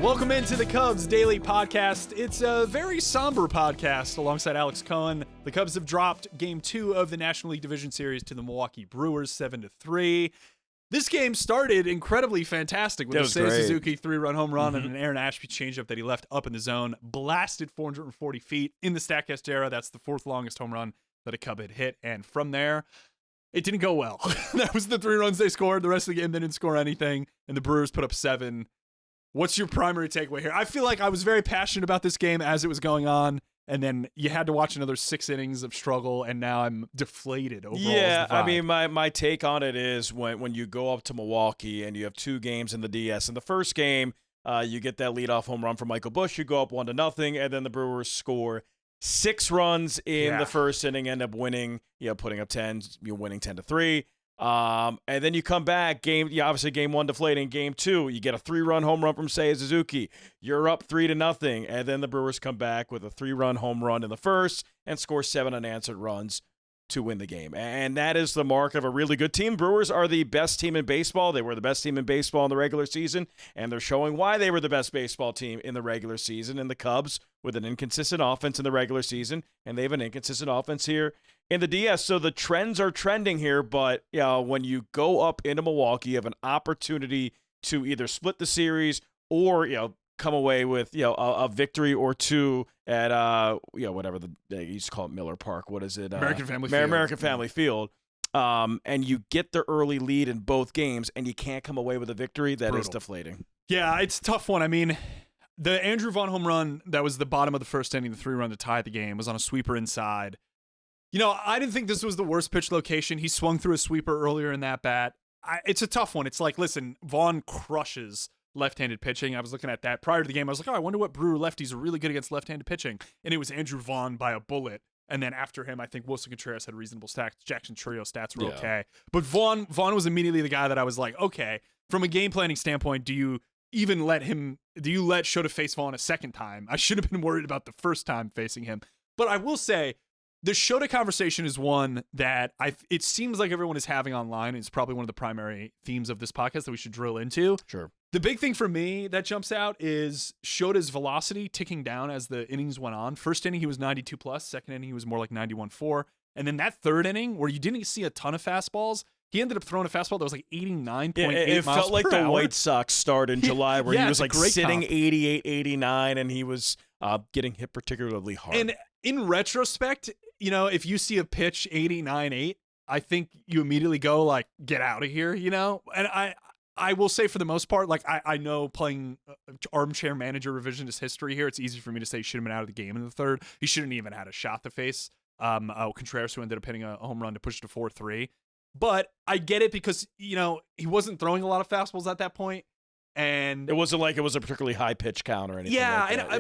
Welcome into the Cubs Daily Podcast. It's a very somber podcast alongside Alex Cohen. The Cubs have dropped Game 2 of the National League Division Series to the Milwaukee Brewers, 7-3. This game started incredibly fantastic with a Seiya Suzuki 3-run home run and an Aaron Ashby changeup that he left up in the zone, blasted 440 feet in the StatCast era. That's the fourth longest home run that a Cub had hit, and from there, it didn't go well. That was the 3 runs they scored. The rest of the game, they didn't score anything, and the Brewers put up 7. What's your primary takeaway here? I feel like I was very passionate about this game as it was going on, and then you had to watch another 6 innings of struggle, and now I'm deflated overall. Yeah, I mean, my take on it is when you go up to Milwaukee and you have 2 games in the DS. In the first game, you get that leadoff home run from Michael Busch. You go up 1-0, and then the Brewers score 6 runs in the first inning, end up winning, putting up 10, you're winning 10-3. And then you come back, obviously game 1 deflating, game 2, you get a 3-run home run from Seiya Suzuki. You're up 3-0, and then the Brewers come back with a 3-run home run in the first and score 7 unanswered runs to win the game. And that is the mark of a really good team. Brewers are the best team in baseball. They were the best team in baseball in the regular season, and they're showing why they were the best baseball team in the regular season. And the Cubs with an inconsistent offense in the regular season, and they have an inconsistent offense here in the DS. So the trends are trending here, but when you go up into Milwaukee, you have an opportunity to either split the series or come away with a victory or 2 at whatever they used to call it, Miller Park. What is it? American Family Field. American Family Field. And you get the early lead in both games, and you can't come away with a victory. That is deflating. Yeah, it's a tough one. I mean, the Andrew Vaughn home run that was the bottom of the first inning, the 3-run to tie the game, was on a sweeper inside. I didn't think this was the worst pitch location. He swung through a sweeper earlier in that bat. It's a tough one. It's like, listen, Vaughn crushes left-handed pitching. I was looking at that prior to the game. I was like, I wonder what Brewer lefties are really good against left-handed pitching. And it was Andrew Vaughn by a bullet. And then after him, I think Wilson Contreras had reasonable stats. Jackson Trio stats were okay. But Vaughn was immediately the guy that I was like, okay, from a game planning standpoint, do you let Shota face Vaughn a second time? I should have been worried about the first time facing him. But I will say, the Shota conversation is one that it seems like everyone is having online. It's probably one of the primary themes of this podcast that we should drill into. Sure. The big thing for me that jumps out is Shota's velocity ticking down as the innings went on. First inning, he was 92 plus. Second inning, he was more like 91.4. And then that third inning, where you didn't see a ton of fastballs, he ended up throwing a fastball that was like 89.8 miles per hour. It felt like the White Sox start in July, where he was like sitting 88, 89, and he was getting hit particularly hard. And in retrospect, if you see a pitch 89.8, I think you immediately go like, get out of here, And I will say, for the most part, like I know playing armchair manager revisionist history here, it's easy for me to say he should have been out of the game in the third. He shouldn't even had a shot to face Contreras, who ended up hitting a home run to push it to 4-3. But I get it because, he wasn't throwing a lot of fastballs at that point. And it wasn't like it was a particularly high pitch count or anything.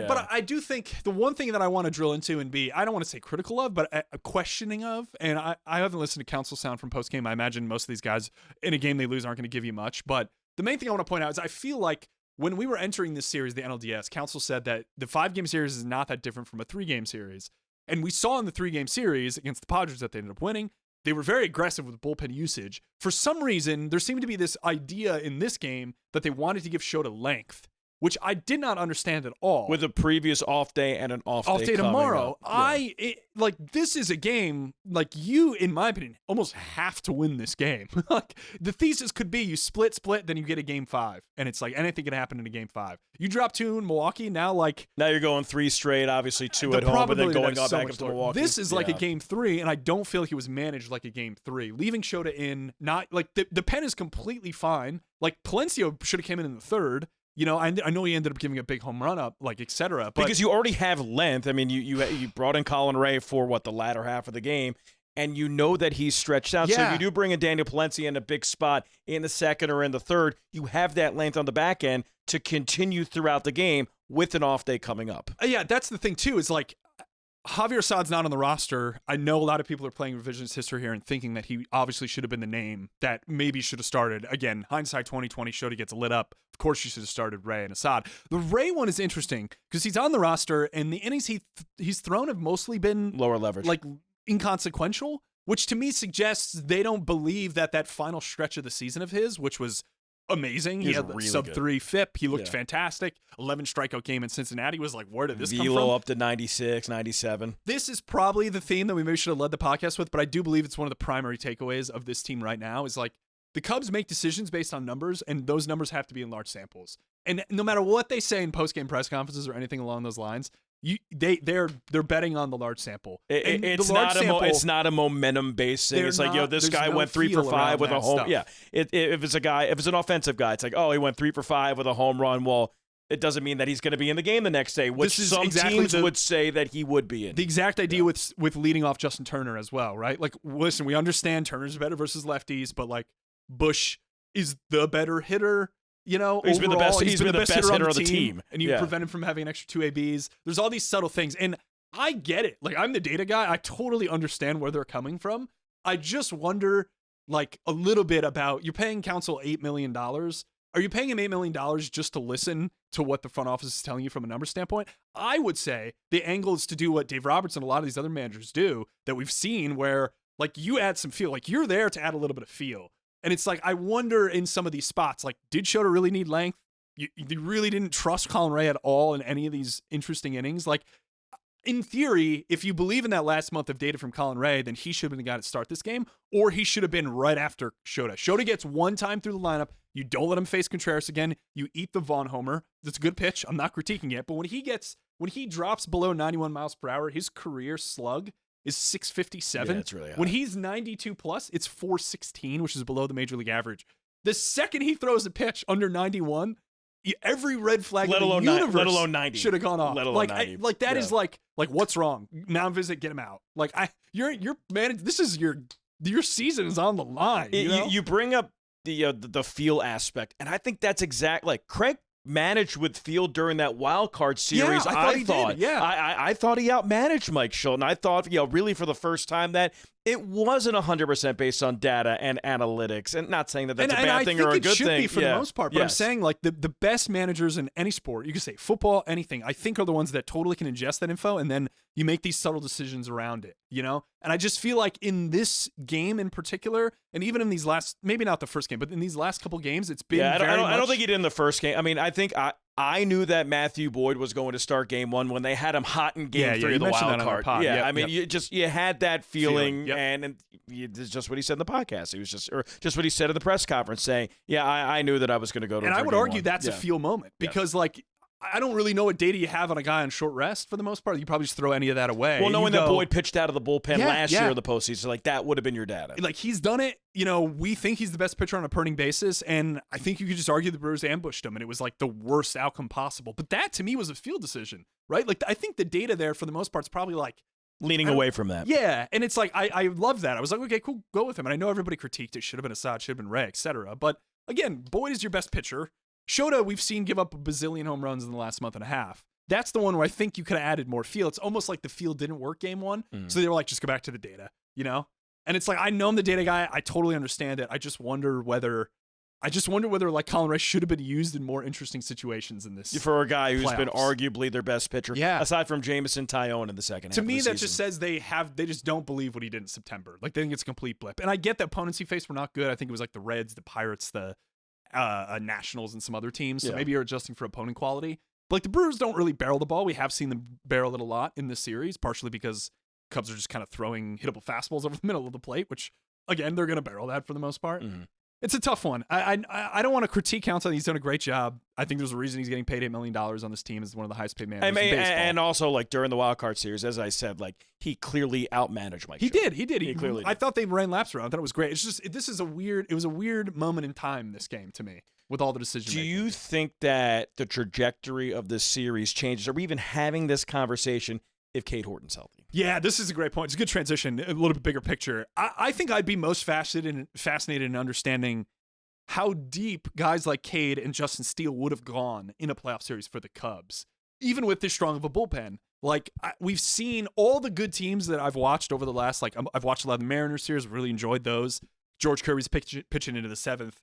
But I do think the one thing that I want to drill into and be, I don't want to say critical of, but a questioning of, and I haven't listened to Counsell Sound from post game. I imagine most of these guys in a game they lose aren't going to give you much. But the main thing I want to point out is I feel like when we were entering this series, the NLDS, Counsell said that the 5-game series is not that different from a 3-game series. And we saw in the 3-game series against the Padres that they ended up winning, they were very aggressive with bullpen usage. For some reason, there seemed to be this idea in this game that they wanted to give Shota length, which I did not understand at all. With a previous off day and an off day tomorrow. This is a game, like, you, in my opinion, almost have to win this game. Like, the thesis could be you split, then you get a game 5. And it's like anything can happen in a game 5. You drop 2 in Milwaukee, now you're going 3 straight, obviously 2 at home, but then going up back up to Milwaukee. This is like a game 3, and I don't feel like it was managed like a game 3. Leaving Shota in, not like the pen is completely fine. Like, Palencia should have came in the third. I know he ended up giving a big home run up, like, et cetera. But because you already have length. I mean, you brought in Colin Ray for the latter half of the game, and you know that he's stretched out. So if you do bring in Daniel Palencia in a big spot in the second or in the third, you have that length on the back end to continue throughout the game with an off day coming up. Yeah, that's the thing too. Is like, Javier Assad's not on the roster. I know a lot of people are playing revisionist history here and thinking that he obviously should have been the name that maybe should have started. Again, hindsight 2020, Shota gets lit up. Of course, you should have started Ray and Assad. The Ray one is interesting because he's on the roster, and the innings he's thrown have mostly been lower leverage, like inconsequential, which to me suggests they don't believe that final stretch of the season of his, which was amazing. He had really sub good. 3 FIP. He looked fantastic. 11 strikeout game in Cincinnati was like, where did this come from? Velo up to 96, 97. This is probably the theme that we maybe should have led the podcast with, but I do believe it's one of the primary takeaways of this team right now is like the Cubs make decisions based on numbers, and those numbers have to be in large samples. And no matter what they say in post-game press conferences or anything along those lines, they're betting on the large sample. It's not a momentum based thing. It's like, this guy went 3 for 5 with a home. Stuff. Yeah. If it's an offensive guy, it's like, he went 3 for 5 with a home run. Well, it doesn't mean that he's going to be in the game the next day, which some teams would say that he would be in. The exact idea with leading off Justin Turner as well, right? Like, listen, we understand Turner's better versus lefties, but like Bush is the better hitter. He's been the best. He's been the best hitter on the team, and you prevent him from having an extra 2 ABs. There's all these subtle things, and I get it. Like, I'm the data guy. I totally understand where they're coming from. I just wonder, like, a little bit about you're paying Counsell $8 million. Are you paying him $8 million just to listen to what the front office is telling you from a number standpoint? I would say the angle is to do what Dave Roberts and a lot of these other managers do that we've seen, where like you add some feel, like you're there to add a little bit of feel. And it's like, I wonder in some of these spots, like, did Shota really need length? You really didn't trust Colin Ray at all in any of these interesting innings. Like, in theory, if you believe in that last month of data from Colin Ray, then he should have been the guy to start this game, or he should have been right after Shota. Shota gets one time through the lineup. You don't let him face Contreras again. You eat the Vaughn homer. That's a good pitch. I'm not critiquing it. But when he drops below 91 miles per hour, his career slug is 657. Yeah, it's really high. When he's 92 plus, it's 416, which is below the major league average. The second he throws a pitch under 91, every red flag in the universe let alone 90 should have gone off. Let alone 90. That is like what's wrong? Now visit, get him out. Like you're man. This is your season is on the line. You bring up the feel aspect, and I think that's like Craig managed with field during that wild card series. Yeah, I thought he outmanaged Mike Shota, and I thought, really for the first time that it wasn't 100% based on data and analytics, and not saying that that's a bad thing or a good thing. It should be for the most part, but I'm saying like the best managers in any sport, you could say football, anything, I think are the ones that totally can ingest that info, and then you make these subtle decisions around it, And I just feel like in this game in particular, and even in these last, maybe not the first game, but in these last couple games, it's been I don't think he did in the first game. I mean, I think I knew that Matthew Boyd was going to start game 1 when they had him hot in game 3 of the wild card. You had that feeling, and it's just what he said in the podcast. It was just what he said in the press conference, saying, I knew that I was going to go to. And I would argue that's a feel moment because like. I don't really know what data you have on a guy on short rest for the most part. You probably just throw any of that away. Well, knowing that Boyd pitched out of the bullpen last year of the postseason, like that would have been your data. Like he's done it. We think he's the best pitcher on a per-inning basis, and I think you could just argue the Brewers ambushed him, and it was like the worst outcome possible. But that to me was a field decision, right? Like I think the data there for the most part is probably like leaning away from that. Yeah, and it's like I love that. I was like, okay, cool, go with him. And I know everybody critiqued it. Should have been Assad, should have been Ray, etc. But again, Boyd is your best pitcher. Shota, we've seen give up a bazillion home runs in the last month and a half. That's the one where I think you could have added more feel. It's almost like the field didn't work game 1. So they were like, just go back to the data, And it's like, I know I'm the data guy. I totally understand it. I just wonder whether like Colin Ray should have been used in more interesting situations in this. For a guy who's playoffs. Been arguably their best pitcher. Yeah. Aside from Jameson Tyone in the second half To of me, the that season. just says they just don't believe what he did in September. Like they think it's a complete blip. And I get the opponents he faced were not good. I think it was like the Reds, the Pirates, the Nationals, and some other teams. So maybe you're adjusting for opponent quality. But like the Brewers don't really barrel the ball. We have seen them barrel it a lot in this series, partially because Cubs are just kind of throwing hittable fastballs over the middle of the plate, which again they're going to barrel that for the most part. It's a tough one. I don't want to critique Counsell. He's done a great job. I think there's a reason he's getting paid $8 million on this team as one of the highest paid managers in baseball. And also, like during the wild card series, as I said, like he clearly outmanaged Mike. He did. He clearly did. I thought they ran laps around. I thought it was great. It's just it was a weird moment in time, this game to me, with all the decisions. Do you think that the trajectory of this series changes? Are we even having this conversation if Cade Horton's healthy? Yeah, this is a great point. It's a good transition. A little bit bigger picture. I think I'd be most fascinated in understanding how deep guys like Cade and Justin Steele would have gone in a playoff series for the Cubs, even with this strong of a bullpen. Like, we've seen all the good teams that I've watched over the last, I've watched a lot of the Mariners series, really enjoyed those. George Kirby's pitching into the 7th.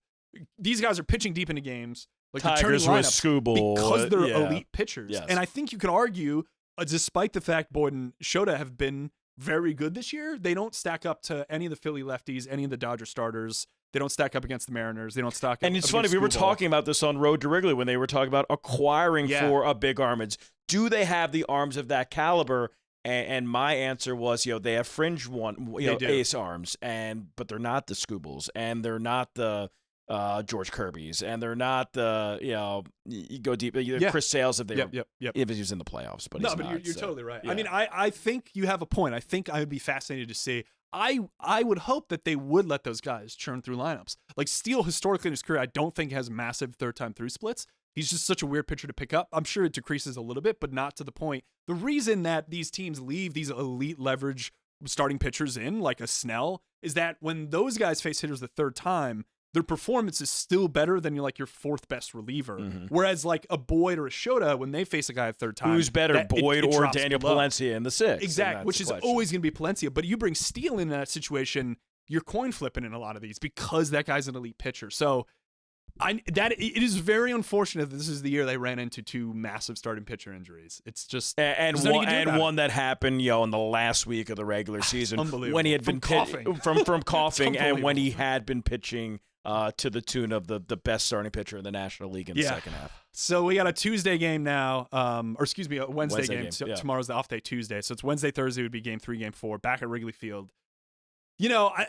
These guys are pitching deep into games. Like Tigers with Skubal. Because they're elite pitchers. Yes. And I think you could argue, despite the fact Boyd and Shota have been very good this year, they don't stack up to any of the Philly lefties, any of the Dodger starters. They don't stack up against the Mariners. They don't stack up. And it's funny, we were talking about this on Road to Wrigley when they were talking about acquiring for a big arms. Do they have the arms of that caliber? And my answer was, they have fringe ace arms, but they're not the Scoobles, and they're not the George Kirby's, and they're not the you go deep. Chris Sales if he was in the playoffs, but he's not, you're totally right. Yeah. I mean, I think you have a point. I think I would be fascinated to see. I would hope that they would let those guys churn through lineups. Like Steele, historically in his career, I don't think has massive third time through splits. He's just such a weird pitcher to pick up. I'm sure it decreases a little bit, but not to the point. The reason that these teams leave these elite leverage starting pitchers in, like a Snell, is that when those guys face hitters the third time, their performance is still better than your fourth best reliever. Mm-hmm. Whereas like a Boyd or a Shota, when they face a guy a third time, who's better, Boyd or Daniel Palencia in the sixth? Exactly, which is always going to be Palencia. But you bring Steele in that situation, you're coin flipping in a lot of these because that guy's an elite pitcher. So it is very unfortunate that this is the year they ran into two massive starting pitcher injuries. It's just one that happened, in the last week of the regular season when he had been coughing from coughing, and when he had been pitching to the tune of the best starting pitcher in the National League in the second half. So we got a Tuesday game now, a Wednesday game. Tomorrow's the off day, Tuesday. So it's Wednesday, Thursday would be game 3, game 4, back at Wrigley Field.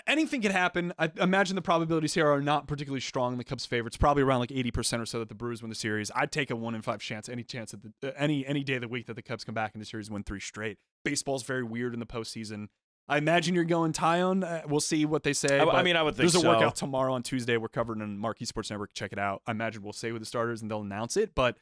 Anything can happen. I imagine the probabilities here are not particularly strong in the Cubs' favor. It's probably around like 80% or so that the Brewers win the series. I'd take a 1 in 5 chance, any chance at any day of the week that the Cubs come back in the series and win 3 straight. Baseball's very weird in the postseason. I imagine you're going Taillon. We'll see what they say. I would think there's a workout tomorrow on Tuesday. We're covering on Marquee Sports Network. Check it out. I imagine we'll say with the starters and they'll announce it, but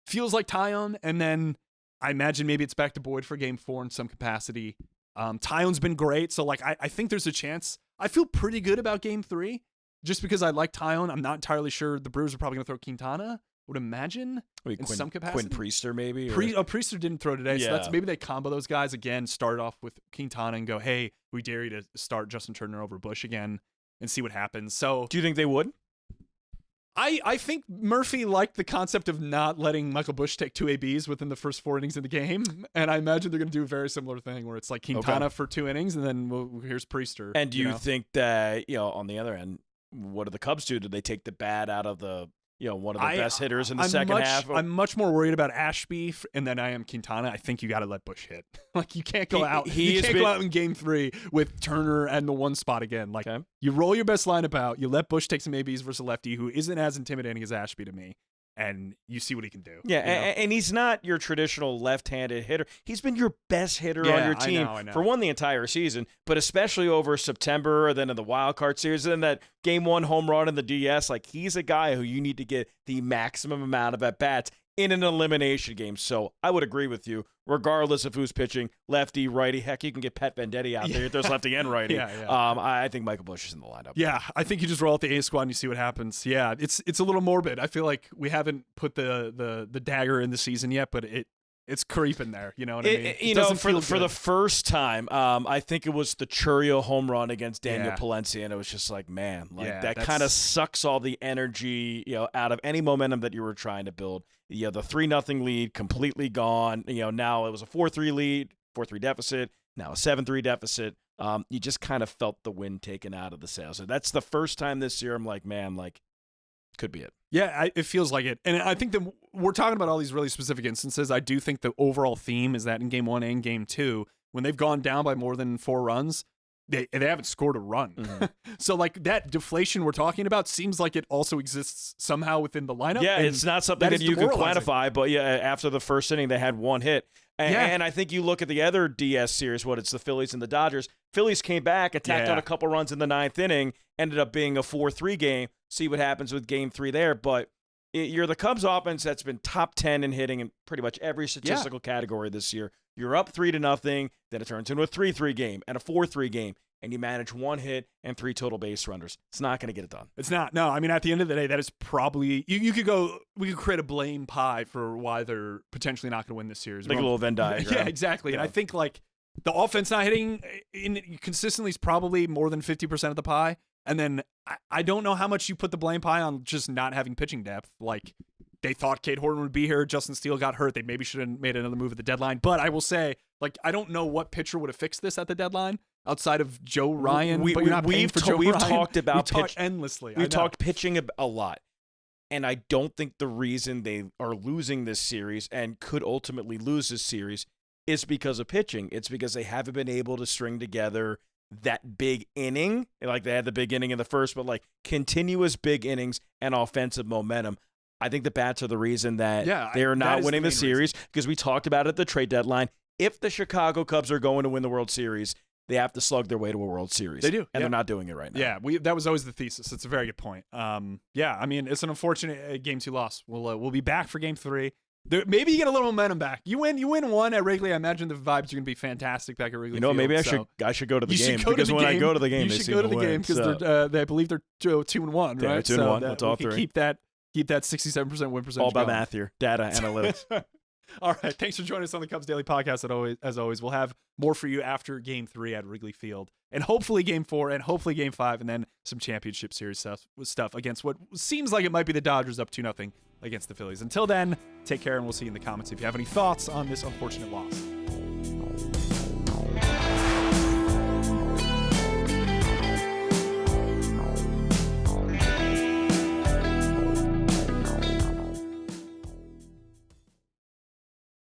feels like Taillon. And then I imagine maybe it's back to Boyd for game 4 in some capacity. Taillon's been great. So I think there's a chance. I feel pretty good about game 3 just because I like Taillon. I'm not entirely sure the Brewers are probably going to throw Quintana. Would imagine in some capacity. Quinn Priester maybe? Priester didn't throw today, so that's maybe they combo those guys again, start off with Quintana and go, hey, we dare you to start Justin Turner over Bush again and see what happens. So do you think they would? I think Murphy liked the concept of not letting Michael Bush take 2 ABs within the first 4 innings of the game, and I imagine they're going to do a very similar thing where it's like Quintana for 2 innings, and then here's Priester. And do you think that, on the other end, what do the Cubs do? Do they take the bat out of the one of the best hitters in the second half? I'm much more worried about Ashby and than I am Quintana. I think you got to let Bush hit. You can't go out. You can't go out in game 3 with Turner and the 1 spot again. You roll your best lineup out. You let Bush take some ABs versus a lefty who isn't as intimidating as Ashby to me. And you see what he can do. Yeah, and he's not your traditional left-handed hitter. He's been your best hitter on your team I know. for the entire season, but especially over September, and then in the wild card series, and then that game 1 home run in the DS. He's a guy who you need to get the maximum amount of at-bats in an elimination game. So I would agree with you, regardless of who's pitching, lefty, righty. Heck, you can get Pet Vendetti out there if there's lefty and righty. I think Michael Bush is in the lineup. Yeah, I think you just roll out the A squad and you see what happens. Yeah, it's a little morbid. I feel like we haven't put the dagger in the season yet, but it's creeping there. You know what I mean? For the first time, I think it was the Churio home run against Daniel Palencia, and it was just like, man, that kind of sucks all the energy, out of any momentum that you were trying to build. The 3-0 lead completely gone. Now it was a 4-3 lead, 4-3 deficit. Now a 7-3 deficit. You just kind of felt the wind taken out of the sails. So that's the first time this year I'm like, man, could be it. Yeah, it feels like it. And I think that we're talking about all these really specific instances. I do think the overall theme is that in game 1 and game 2, when they've gone down by more than 4 runs, they haven't scored a run. Mm-hmm. So that deflation we're talking about seems like it also exists somehow within the lineup. Yeah, it's not something that you can quantify, but after the first inning, they had 1 hit. And I think you look at the other DS series, it's the Phillies and the Dodgers. Phillies came back, attacked on a couple runs in the 9th inning, ended up being a 4-3 game. See what happens with game 3 there. But you're the Cubs offense that's been top 10 in hitting in pretty much every statistical category this year. You're up 3-0, then it turns into a 3-3 game and a 4-3 game, and you manage 1 hit and 3 total base runners. It's not going to get it done. It's not. No, I mean, at the end of the day, that is probably we could create a blame pie for why they're potentially not going to win this series. Like a little Venn diagram. Yeah, exactly. Yeah. And I think the offense not hitting consistently is probably more than 50% of the pie. And then I don't know how much you put the blame pie on just not having pitching depth. They thought Cade Horton would be here. Justin Steele got hurt. They maybe should have made another move at the deadline. But I will say, I don't know what pitcher would have fixed this at the deadline. outside of Joe Ryan, but you're not paying for Joe We've Ryan. talked about we talk endlessly. We've talked pitching a lot. And I don't think the reason they are losing this series and could ultimately lose this series is because of pitching. It's because they haven't been able to string together that big inning. Like they had the big inning in the first, but like continuous big innings and offensive momentum. I think the bats are the reason that they're not winning the series because we talked about it at the trade deadline. If the Chicago Cubs are going to win the World Series, they have to slug their way to a World Series. They do. And they're not doing it right now. Yeah, that was always the thesis. It's a very good point. Yeah, I mean, it's an unfortunate Game 2 loss. We'll be back for Game 3. Maybe you get a little momentum back. You win one at Wrigley. I imagine the vibes are going to be fantastic back at Wrigley Field. Maybe I should go to the game because when I go to the game, you should go to the game because I believe they're 2-1, right? They're 2-1. That's all three. Keep that 67% win percentage. All about going. math here, data analytics. All right. Thanks for joining us on the Cubs Daily Podcast. As always, we'll have more for you after Game 3 at Wrigley Field, and hopefully Game 4, and hopefully Game 5, and then some championship series stuff against what seems like it might be the Dodgers up 2-0 against the Phillies. Until then, take care, and we'll see you in the comments if you have any thoughts on this unfortunate loss.